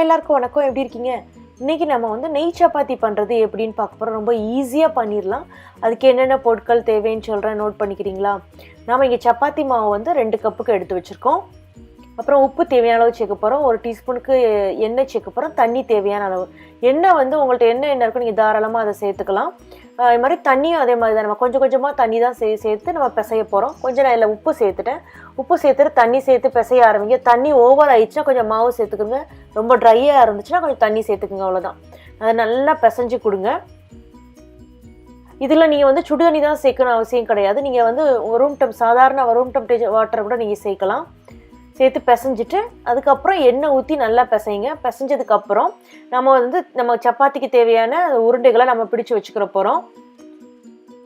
எல்லாருக்கும் வணக்கம். எப்படி இருக்கீங்க? இன்றைக்கி நம்ம வந்து நெய் சப்பாத்தி பண்ணுறது எப்படின்னு பார்க்க போகிறோம். ரொம்ப ஈஸியாக பண்ணிடலாம். அதுக்கு என்னென்ன பொருட்கள் தேவைன்னு சொல்கிறேன், நோட் பண்ணிக்கிறீங்களா? நாம் இங்கே சப்பாத்தி மாவு வந்து 2 கப்புக்கு எடுத்து வச்சுருக்கோம். அப்புறம் உப்பு தேவையான அளவு சேர்க்க போகிறோம். 1 டீஸ்பூனுக்கு எண்ணெய் சேர்க்க போகிறோம். தண்ணி தேவையான அளவு. எண்ணெய் வந்து உங்கள்கிட்ட என்ன இருக்கோ நீங்கள் தாராளமாக அதை சேர்த்துக்கலாம். இது மாதிரி தண்ணியும் அதே மாதிரி தான். நம்ம கொஞ்சம் கொஞ்சமாக தண்ணி தான் சேர்த்து நம்ம பிசைய போகிறோம். கொஞ்சம் நான் இதில் உப்பு சேர்த்துட்டேன். உப்பு சேர்த்துட்டு தண்ணி சேர்த்து பிசைய ஆரம்பிங்க. தண்ணி ஓவர் ஆயிடுச்சுன்னா கொஞ்சம் மாவு சேர்த்துக்குங்க. ரொம்ப ட்ரையாக இருந்துச்சுன்னா கொஞ்சம் தண்ணி சேர்த்துக்குங்க. அவ்வளோதான். அதை நல்லா பிசைஞ்சு கொடுங்க. இதில் நீங்கள் வந்து சுடு தண்ணி தான் சேர்க்கணும் அவசியம் கிடையாது. நீங்கள் வந்து சாதாரண ரூம் டெம்பரேச்சர் வாட்டரை கூட நீங்கள் சேர்க்கலாம். சேர்த்து பிசைஞ்சிட்டு அதுக்கப்புறம் எண்ணெய் ஊற்றி நல்லா பிசைங்க. பிசைஞ்சதுக்கப்புறம் நம்ம சப்பாத்திக்கு தேவையான உருண்டைகளை நம்ம பிடிச்சி வச்சுக்கிற போகிறோம்.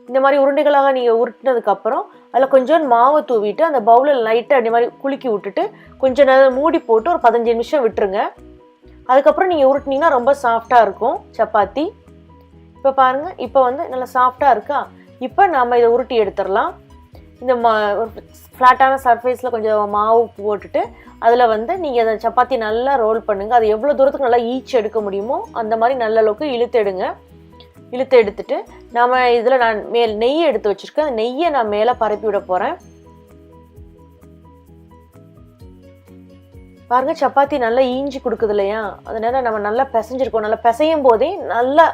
இந்த மாதிரி உருண்டைகளாக நீங்கள் உருட்டினதுக்கப்புறம் அதில் கொஞ்சம் மாவை தூவிட்டு அந்த பவுலில் லைட்டாக அப்படி மாதிரி குலுக்கி விட்டுட்டு கொஞ்சம் நேரம் மூடி போட்டு ஒரு 15 நிமிஷம் விட்டுருங்க. அதுக்கப்புறம் நீங்கள் உருட்டினீங்கன்னா ரொம்ப சாஃப்டாக இருக்கும் சப்பாத்தி. இப்போ பாருங்கள், இப்போ வந்து நல்லா சாஃப்டாக இருக்கா? இப்போ நம்ம இதை உருட்டி எடுத்துடலாம். இந்த ஃப்ளாட்டான சர்ஃபேஸில் கொஞ்சம் மாவு போட்டுட்டு அதில் வந்து நீங்கள் அந்த சப்பாத்தி நல்லா ரோல் பண்ணுங்கள். அது எவ்வளோ தூரத்துக்கு நல்லா ஈச்சு எடுக்க முடியுமோ அந்த மாதிரி நல்ல அளவுக்கு இழுத்து எடுத்துட்டு இதில் நான் நெய் எடுத்து வச்சுருக்கேன். அந்த நெய்யை நான் மேலே பரப்பி விட போகிறேன். பாருங்கள், சப்பாத்தி நல்லா ஈஞ்சி கொடுக்குது இல்லையா? அதனால நம்ம நல்லா பிசைஞ்சிருக்கோம். நல்லா பிசையும் போதே நல்லா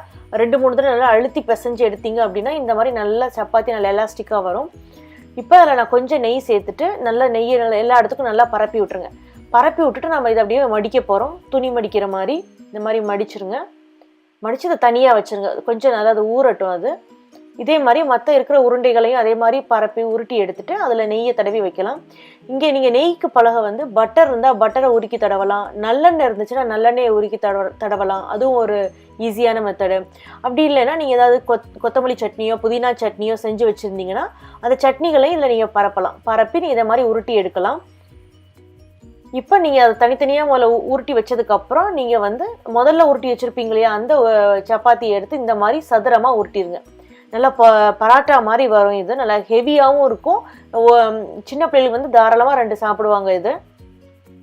2-3 தடவை நல்லா அழுத்தி பிசைஞ்சு எடுத்தீங்க அப்படின்னா இந்த மாதிரி நல்லா சப்பாத்தி நல்லா எலாஸ்டிக்காக வரும். இப்போ அதில் நான் கொஞ்சம் நெய் சேர்த்துட்டு நல்லா நெய்யை எல்லா இடத்துக்கும் நல்லா பரப்பி விட்டுருங்க. பரப்பி விட்டுட்டு நம்ம இதை அப்படியே மடிக்க போகிறோம். துணி மடிக்கிற மாதிரி இந்த மாதிரி மடிச்சிருங்க. மடித்து அதை தனியாக வச்சுருங்க. கொஞ்சம் நல்லா அது ஊறட்டும். அது இதே மாதிரி மற்ற இருக்கிற உருண்டைகளையும் அதே மாதிரி பரப்பி உருட்டி எடுத்துகிட்டு அதில் நெய்யை தடவி வைக்கலாம். இங்கே நீங்கள் நெய்க்கு பலக வந்து பட்டர் இருந்தால் பட்டரை உருக்கி தடவலாம். நல்லெண்ணெய் இருந்துச்சுன்னா நல்லெண்ணெயை உருக்கி தடவலாம். அதுவும் ஒரு ஈஸியான மெத்தடு. அப்படி இல்லைன்னா நீங்கள் ஏதாவது கொத்தமல்லி சட்னியோ புதினா சட்னியோ செஞ்சு வச்சுருந்தீங்கன்னா அந்த சட்னிகளையும் இதில் நீங்கள் பரப்பி நீங்கள் இதை மாதிரி உருட்டி எடுக்கலாம். இப்போ நீங்கள் அதை தனித்தனியாக முதல்ல உருட்டி வச்சதுக்கப்புறம் நீங்கள் வந்து முதல்ல உருட்டி வச்சுருப்பீங்க இல்லையா, அந்த சப்பாத்தியை எடுத்து இந்த மாதிரி சதுரமாக உருட்டிடுங்க. நல்லா பராட்டா மாதிரி வரும். இது நல்லா ஹெவியாகவும் இருக்கும். சின்ன பிள்ளைகளுக்கு வந்து தாராளமாக 2 சாப்பிடுவாங்க. இது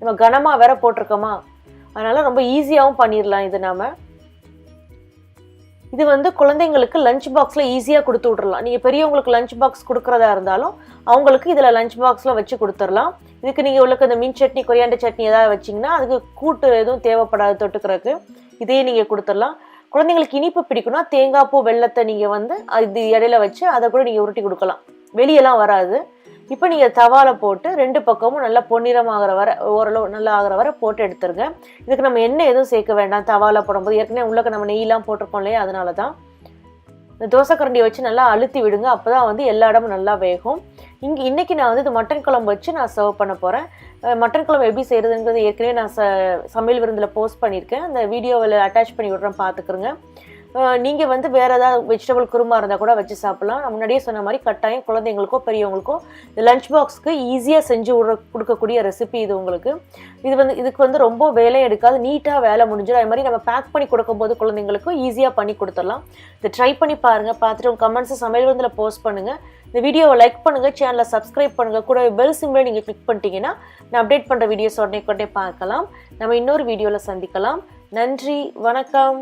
நம்ம கனமாக வேற போட்டிருக்கோமா, அதனால் ரொம்ப ஈஸியாகவும் பண்ணிடலாம். இது வந்து குழந்தைங்களுக்கு லஞ்ச் பாக்ஸில் ஈஸியாக கொடுத்து விட்றலாம். நீங்கள் பெரியவங்களுக்கு லஞ்ச் பாக்ஸ் கொடுக்குறதா இருந்தாலும் அவங்களுக்கு இதில் லஞ்ச் பாக்ஸில் வச்சு கொடுத்துடலாம். இதுக்கு நீங்கள் உங்களுக்கு இந்த மீன் சட்னி கொரியாண்டர் சட்னி ஏதாவது வச்சிங்கன்னா அதுக்கு கூட்டு எதுவும் தேவைப்படாது தொட்டுக்கிறதுக்கு. இதையே நீங்கள் கொடுத்துடலாம். குழந்தைங்களுக்கு இனிப்பு பிடிக்கும்னா தேங்காய் பூ வெள்ளத்தை நீங்கள் வந்து இது இடையில வச்சு அதை கூட நீங்கள் உருட்டி கொடுக்கலாம். வெளியெல்லாம் வராது. இப்போ நீங்கள் தவால போட்டு 2 பக்கமும் நல்லா பொன்னிறமாகிற வர ஓரளவு நல்லா ஆகிற வர போட்டு எடுத்துருங்க. இதுக்கு நம்ம எண்ணெய் எதுவும் சேர்க்க வேண்டாம். தவால போடும்போது ஏற்கனவே உள்ளக்க நம்ம நெய்யெலாம் போட்டிருக்கோம் இல்லையா, அதனால தான். இந்த தோசை கரண்டியை வச்சு நல்லா அழுத்தி விடுங்க. அப்போ தான் வந்து எல்லா இடமும் நல்லா வேகும். இன்றைக்கி நான் வந்து இது மட்டன் குழம்பு வச்சு நான் சர்வ் பண்ண போகிறேன். மட்டன் குழம்பு எப்படி செய்கிறதுங்கிறது ஏற்கனவே நான் சமையல் விருந்தில் போஸ்ட் பண்ணியிருக்கேன். அந்த வீடியோவில் அட்டாச் பண்ணி விட்றேன், பார்த்துக்குறேங்க. நீங்கள் வந்து வேறு ஏதாவது வெஜிடபிள் குருமா இருந்தால் கூட வச்சு சாப்பிட்லாம். நான் முன்னாடியே சொன்ன மாதிரி கட்டாயம் குழந்தைங்களுக்கோ பெரியவங்களுக்கோ லஞ்ச் பாக்ஸ்க்கு ஈஸியாக செஞ்சு கொடுக்கக்கூடிய ரெசிபி இது உங்களுக்கு. இதுக்கு வந்து ரொம்ப வேலை எடுக்காது, நீட்டாக வேலை முடிஞ்சிடும். அது மாதிரி நம்ம பேக் பண்ணி கொடுக்கும்போது குழந்தைங்களுக்கும் ஈஸியாக பண்ணி கொடுத்துடலாம். இதை ட்ரை பண்ணி பாருங்கள். பார்த்துட்டு உங்கள் கமெண்ட்ஸை சமையல் விருந்தில் போஸ்ட் பண்ணுங்கள். இந்த வீடியோவை லைக் பண்ணுங்கள், சேனலை சப்ஸ்கிரைப் பண்ணுங்கள். கூட பெல் சிம்பிளை நீங்கள் கிளிக் பண்ணிட்டீங்கன்னா நான் அப்டேட் பண்ணுற வீடியோஸ் உடனே பார்க்கலாம். நம்ம இன்னொரு வீடியோவில் சந்திக்கலாம். நன்றி, வணக்கம்.